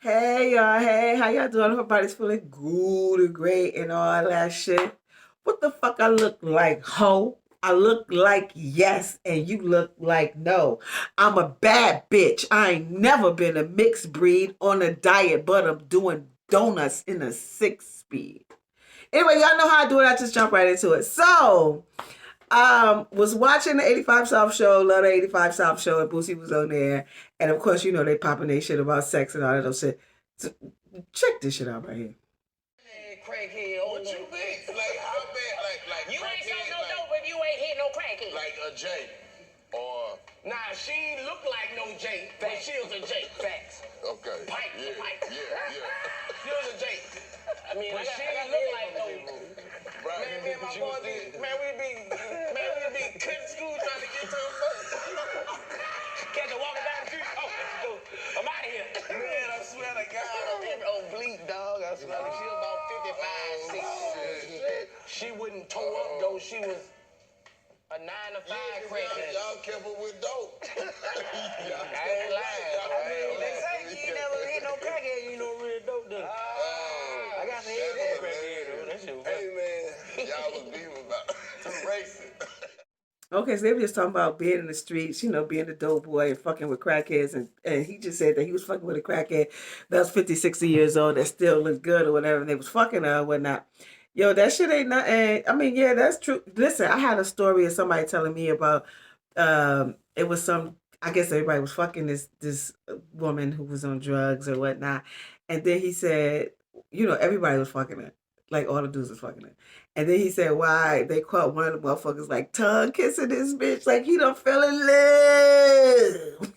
Hey y'all, hey, how y'all doing? Everybody's feeling good and great and all that shit. What the fuck I look like, ho? I look like yes, and you look like no. I'm a bad bitch. I ain't never been a mixed breed on a diet, but I'm doing donuts in a 6 speed. Anyway, y'all know how I do it. I just jump right into it. Was watching the 85 South show, love the 85 South show, and Boosie was on there. And of course, they popping their shit about sex and all that other shit. So, check this shit out right here. Hey, crackhead, what you mean? Like how bad? Like you ain't sold no dope if you ain't hit no crackhead. Like a J, or nah, she ain't look like no J, but she was a J. Facts. Okay. Pike, yeah, Pike. Yeah. She was a J. I mean, but she ain't look like no. Right. Man, me and my boys, we be cutting school trying to get to her first. Catch her walking down the street. Oh, let's go. I'm out of here. Man, I swear to God, I'm oblique, dog. I swear to God, she was about 55, 60. She wouldn't toe up, though. She was a 9 to 5 crackhead. Y'all kept her with dope. I ain't lying. They say you ain't never hit no crackhead, you know real dope, though. I got some head that crackhead, though. That shit was funny. Hey, man, y'all was beefing about racing. Okay, so they were just talking about being in the streets, being a dope boy and fucking with crackheads. And he just said that he was fucking with a crackhead that was 50, 60 years old that still looked good or whatever. And they was fucking her or whatnot. Yo, that shit ain't nothing. I mean, yeah, that's true. Listen, I had a story of somebody telling me about, it was I guess everybody was fucking this woman who was on drugs or whatnot. And then he said, everybody was fucking her. Like all the dudes was fucking her. And then he said, why they caught one of the motherfuckers like tongue kissing this bitch, like he done fell in love.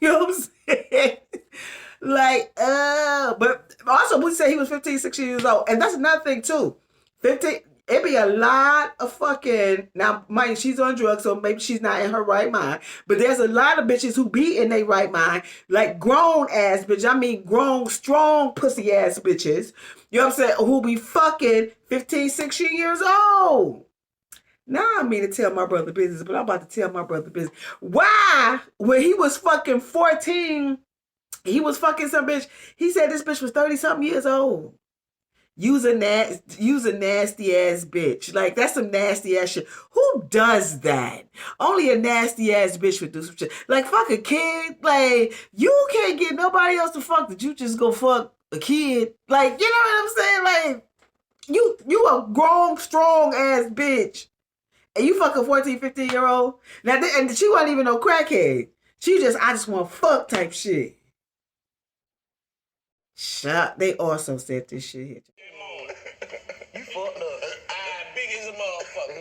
You know what I'm saying? Like, but also we said he was 15, 16 years old. And that's another thing too. 15, it be a lot of fucking, now mind she's on drugs, so maybe she's not in her right mind. But there's a lot of bitches who be in their right mind, like grown ass bitches. I mean grown, strong pussy ass bitches. You know what I'm saying? Who be fucking 15, 16 years old. Now I mean to tell my brother business, but I'm about to tell my brother business. Why, when he was fucking 14, he was fucking some bitch. He said this bitch was 30 something years old. Use a nasty ass bitch. Like, that's some nasty ass shit. Who does that? Only a nasty ass bitch would do some shit. Like, fuck a kid. Like, you can't get nobody else to fuck that you just go fuck a kid. Like, you know what I'm saying? Like, you a grown, strong ass bitch. And you fuck a 14, 15-year-old. Now, and she wasn't even no crackhead. I just want fuck type shit. Shut. They also said this shit here. You fucked up. Big as a motherfucker.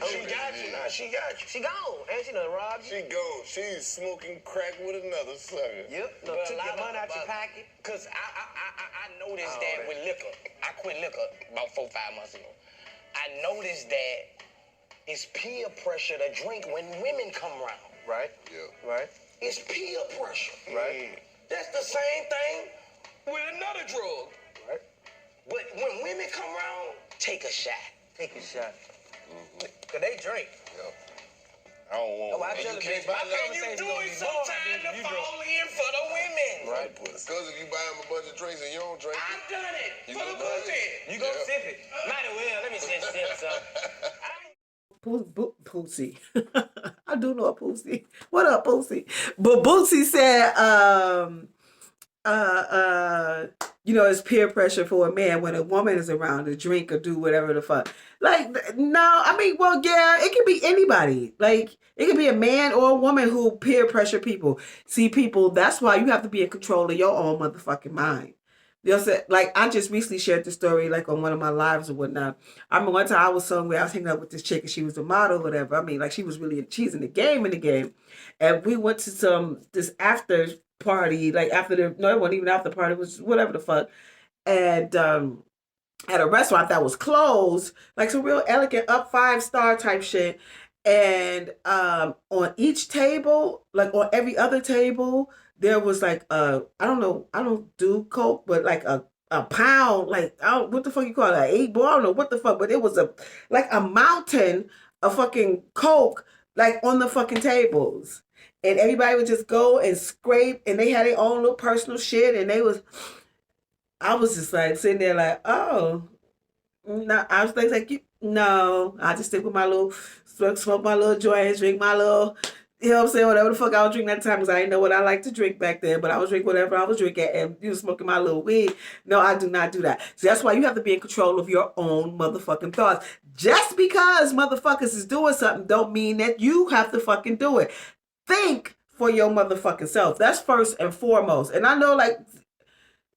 She got you. Nah, she got you. She gone. And she done robbed you. She gone. She's smoking crack with another sucker. Yep. Took your money out your pocket. Because I noticed that with liquor. I quit liquor about 4, 5 months ago. I noticed that it's peer pressure to drink when women come around. Right? Yeah. Right. It's peer pressure. Right. That's the same thing with another drug. Right. But when women come around, take a shot. Take a shot. Because they drink. Yep. I don't want I tell the bitch, and you do it sometimes to fall in for the women. Right. Because if you buy them a bunch of drinks and you don't drink I've done it. For the pussy. You go sip it. Might as well. Let me just sip some. Boosie. I do know a Boosie. What up, Boosie? But Boosie said, it's peer pressure for a man when a woman is around to drink or do whatever the fuck. Like, no, I mean, well, yeah, it could be anybody. Like, it could be a man or a woman who peer pressure people. See, people, that's why you have to be in control of your own motherfucking mind. You know what I'm saying? Like, I just recently shared the story, like, on one of my lives or whatnot. I remember one time I was somewhere, I was hanging out with this chick, and she was a model or whatever. I mean, like, she's in the game. And we went to this after party, like, it wasn't even after party, it was whatever the fuck. And, at a restaurant that was closed, like some real elegant up 5-star type shit. And, on each table, like on every other table, there was like I don't do coke, but like a pound, like what the fuck you call it, an 8 ball, I don't know what the fuck, but it was a mountain of fucking coke like on the fucking tables, and everybody would just go and scrape, and they had their own little personal shit, and they was I was just like sitting there like, oh, no, I was like, no, I just stick with my little, smoke my little joint, drink my little, you know what I'm saying, whatever the fuck I was drinking that time, because I didn't know what I like to drink back then, but I was drinking whatever I was drinking, and you know, smoking my little weed. No, I do not do that. So that's why you have to be in control of your own motherfucking thoughts. Just because motherfuckers is doing something don't mean that you have to fucking do it. Think for your motherfucking self. That's first and foremost. And I know, like,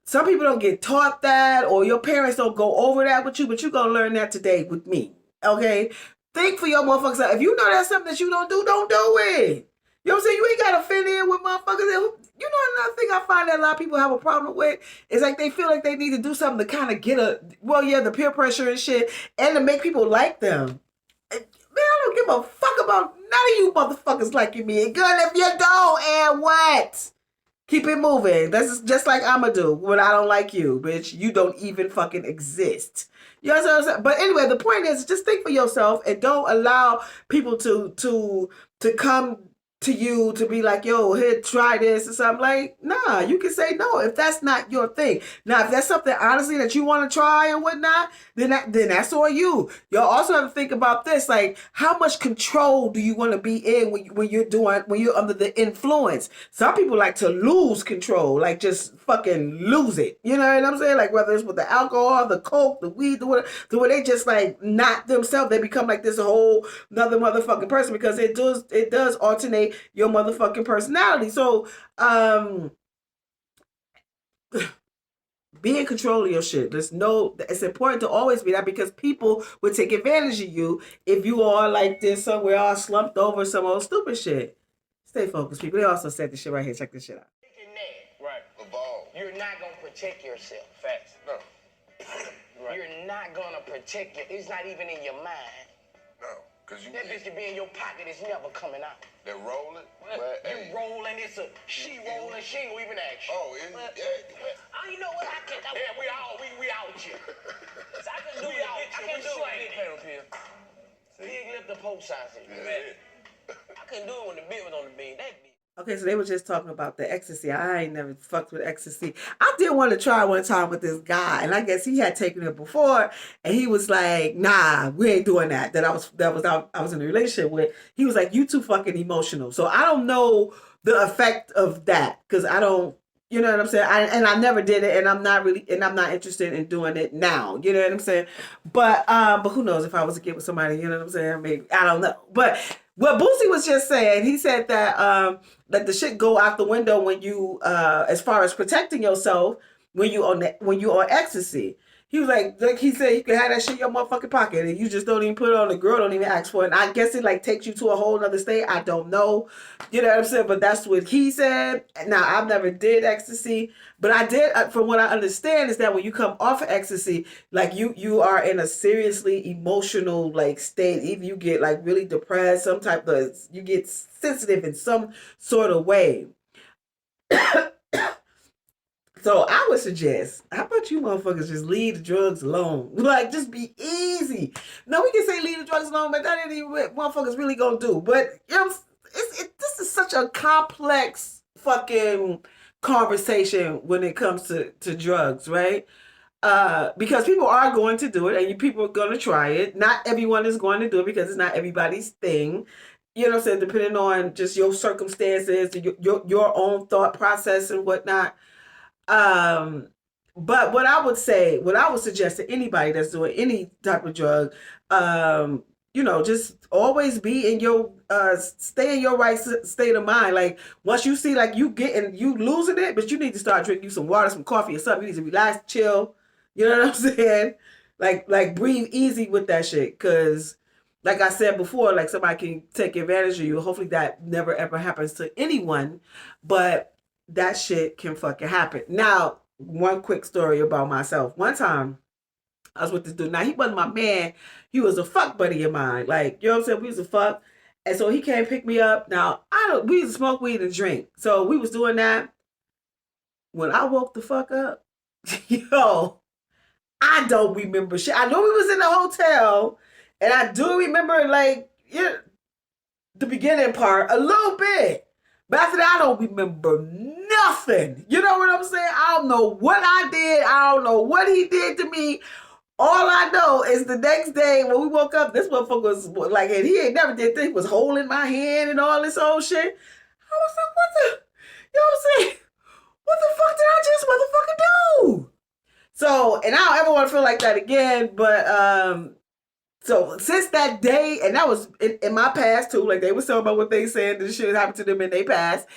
some people don't get taught that, or your parents don't go over that with you, but you're going to learn that today with me. Okay? Think for your motherfuckers. If you know that's something that you don't do it. You know what I'm saying? You ain't got to fit in with motherfuckers. You know, another thing I find that a lot of people have a problem with is like they feel like they need to do something to kind of get the peer pressure and shit, and to make people like them. Man, I don't give a fuck about none of you motherfuckers liking me. And good, if you don't, and what? Keep it moving. That's just like I'ma do when I don't like you, bitch. You don't even fucking exist. You know what I'm saying? But anyway, the point is just think for yourself and don't allow people to come to you to be like, yo, here, try this or something. Like, nah, you can say no if that's not your thing. Now, if that's something honestly that you want to try and whatnot, then that's on you. You'll also have to think about this, like, how much control do you want to be in when you're under the influence? Some people like to lose control, like just fucking lose it. You know what I'm saying? Like whether it's with the alcohol, the coke, the weed, the whatever, the way they just like not themselves, they become like this whole another motherfucking person, because it does alternate your motherfucking personality. So be in control of your shit. It's important to always be that, because people would take advantage of you if you are like this somewhere all slumped over some old stupid shit. Stay focused, people. They also said this shit right here. Check this shit out. Right. Evolve. You're not gonna protect yourself. Facts. No. Right. You're not gonna protect your. It's not even in your mind. No. Cause that bitch can be in your pocket. It's never coming out. They're rolling. You rolling. It's a she rolling. She ain't gonna even ask you. Oh, yeah. You know what? I can't. Yeah, we out here. So I can do it. I can do it. Big lip the post sausage. I couldn't do it when the bit was on the bean. That bitch. Okay, so they were just talking about the ecstasy. I ain't never fucked with ecstasy. I did want to try one time with this guy, and I guess he had taken it before, and he was like, "Nah, we ain't doing that." I was in a relationship with. He was like, "You too fucking emotional." So I don't know the effect of that, because I don't. You know what I'm saying? I never did it, and I'm not interested in doing it now. You know what I'm saying? But who knows if I was to get with somebody? You know what I'm saying? Maybe I don't know. But what Boosie was just saying, he said that the shit go out the window when you as far as protecting yourself when you on ecstasy. He was like he said, you can have that shit in your motherfucking pocket and you just don't even put it on. The girl don't even ask for it. And I guess it like takes you to a whole other state. I don't know. You know what I'm saying? But that's what he said. Now, I've never did ecstasy, but I did, from what I understand, is that when you come off of ecstasy, like you are in a seriously emotional like state. Either you get like really depressed, you get sensitive in some sort of way. So I would suggest, how about you motherfuckers just leave the drugs alone? Like, just be easy. No, we can say leave the drugs alone, but that ain't even what motherfuckers really gonna do. But you know, this is such a complex fucking conversation when it comes to drugs, right? Because people are going to do it, and people are going to try it. Not everyone is going to do it because it's not everybody's thing. You know what I'm saying? Depending on just your circumstances, your own thought process and whatnot. But what I would suggest to anybody that's doing any type of drug, just always be in your, stay in your right state of mind. Like once you see like you losing it, but you need to start drinking you some water, some coffee or something. You need to relax, chill. You know what I'm saying? Like breathe easy with that shit. Cause like I said before, like somebody can take advantage of you. Hopefully that never ever happens to anyone, but that shit can fucking happen. Now, one quick story about myself. One time, I was with this dude. Now, he wasn't my man. He was a fuck buddy of mine. Like, you know what I'm saying? We was a fuck. And so he came pick me up. Now, we used to smoke weed and drink. So we was doing that. When I woke the fuck up, yo, I don't remember shit. I know we was in the hotel. And I do remember, like, the beginning part a little bit. But after that, I don't remember nothing. You know what I'm saying? I don't know what I did. I don't know what he did to me. All I know is the next day when we woke up, this motherfucker was like, and he ain't never did things, was holding my hand and all this old shit. I was like, what the, you know what I'm saying? What the fuck did I just motherfucking do? So, and I don't ever want to feel like that again, but, so since that day, and that was in my past too, like they was talking about what they said, this shit happened to them in their past,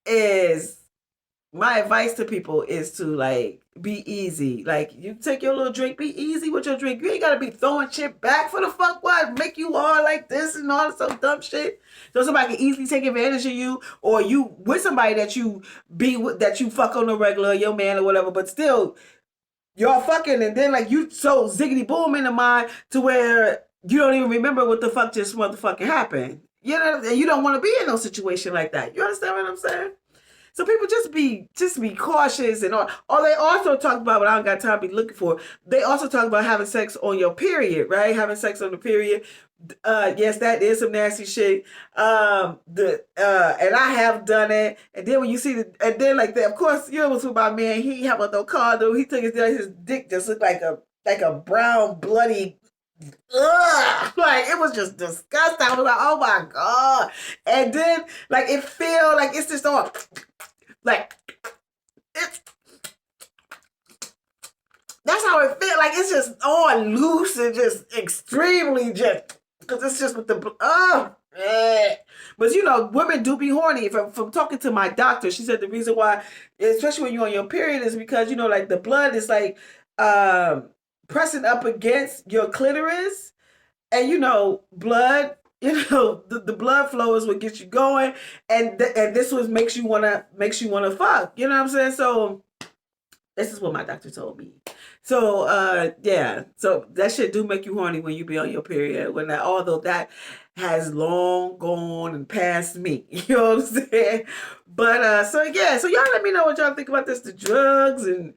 is my advice to people is to like be easy. Like you take your little drink, be easy with your drink. You ain't gotta be throwing shit back for the fuck what, make you all like this and all this some dumb shit. So somebody can easily take advantage of you, or you with somebody that you be with, that you fuck on the regular, your man or whatever, but still y'all fucking, and then like you so ziggity boom in the mind to where you don't even remember what the fuck just motherfucking happened. You know, and you don't want to be in no situation like that. You understand what I'm saying? So people just be cautious and all. Or they also talk about what I don't got time to be looking for. They also talk about having sex on your period, right? Having sex on the period. Yes, that is some nasty shit. And I have done it. And then when you see and then like that, of course, you know what's with my man. He have no condom. He took his dick just looked like a brown bloody. Ugh, like it was just disgusting. I was like, oh my god. And then like it feel like it's just all like it's that's how it feel. Like it's just all loose and just extremely just because it's just with the but you know, women do be horny. From talking to my doctor, she said the reason why, especially when you're on your period, is because you know, like the blood is like pressing up against your clitoris, and you know, blood. You know, the blood flow is what gets you going, and this was makes you wanna fuck. You know what I'm saying? So this is what my doctor told me. So yeah, so that shit do make you horny when you be on your period. When that, although that has long gone and past me, you know what I'm saying? But so yeah, so y'all let me know what y'all think about this, the drugs and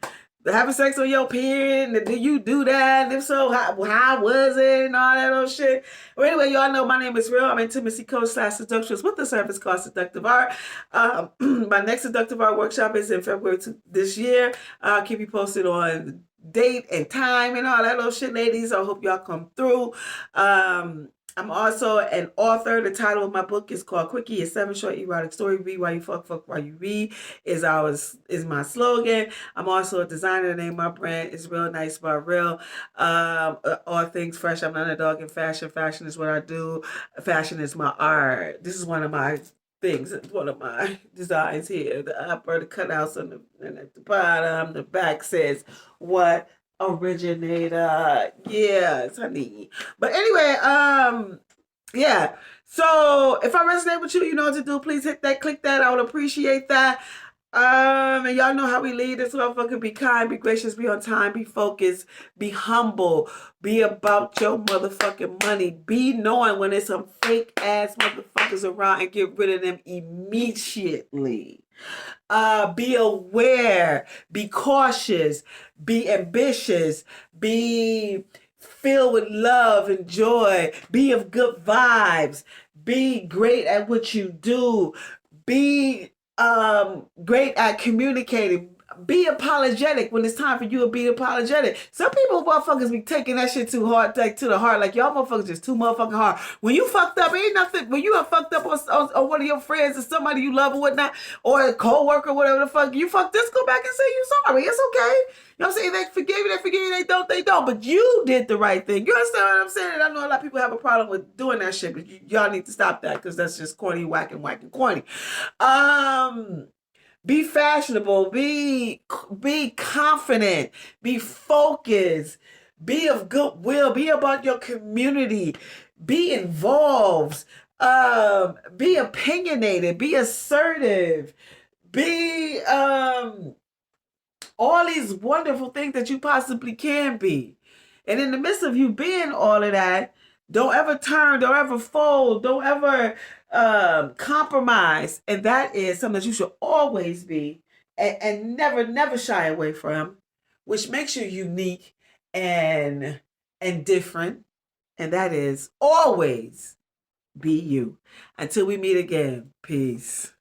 having sex on your period, and did you do that? And if so, how was it and all that old shit? Well, anyway, y'all know my name is Real. I'm intimacy coach / seductress with the service called Seductive Art. My next Seductive Art workshop is in February this year. I'll keep you posted on date and time and all that little shit, ladies. I hope y'all come through. I'm also an author. The title of my book is called Quickie, a 7 short erotic story. Read while you fuck, fuck while you read is my slogan. I'm also a designer. The name of my brand is Real Nice by Real. All things fresh. I'm not a dog in fashion. Fashion is what I do. Fashion is my art. This is one of my things. One of my designs here. The upper, the cutouts and at the bottom. The back says what originator. Yes, honey. But anyway, yeah. So if I resonate with you, you know what to do. Please hit that, click that. I would appreciate that. And y'all know how we lead this motherfucker. Be kind, be gracious, be on time, be focused, be humble, be about your motherfucking money. Be knowing when there's some fake ass motherfuckers around and get rid of them immediately. Be aware, be cautious, be ambitious, be filled with love and joy, be of good vibes, be great at what you do, be great at communicating. Be apologetic when it's time for you to be apologetic. Some people motherfuckers be taking that shit too hard, like to the heart. Like y'all motherfuckers just too motherfucking hard. When you fucked up, ain't nothing. When you are fucked up on one of your friends or somebody you love or whatnot, or a co-worker, whatever the fuck, you fuck this, go back and say you sorry. It's okay. You know what I'm saying? They forgive you, they forgive you, they don't. But you did the right thing. You understand what I'm saying? And I know a lot of people have a problem with doing that shit, but y'all need to stop that because that's just corny, whack and corny. Be fashionable, be confident, be focused, be of goodwill, be about your community, be involved, be opinionated, be assertive, be all these wonderful things that you possibly can be. And in the midst of you being all of that, don't ever turn, don't ever fold, don't ever compromise. And that is something that you should always be and never shy away from, which makes you unique and different. And that is always be you. Until we meet again, peace.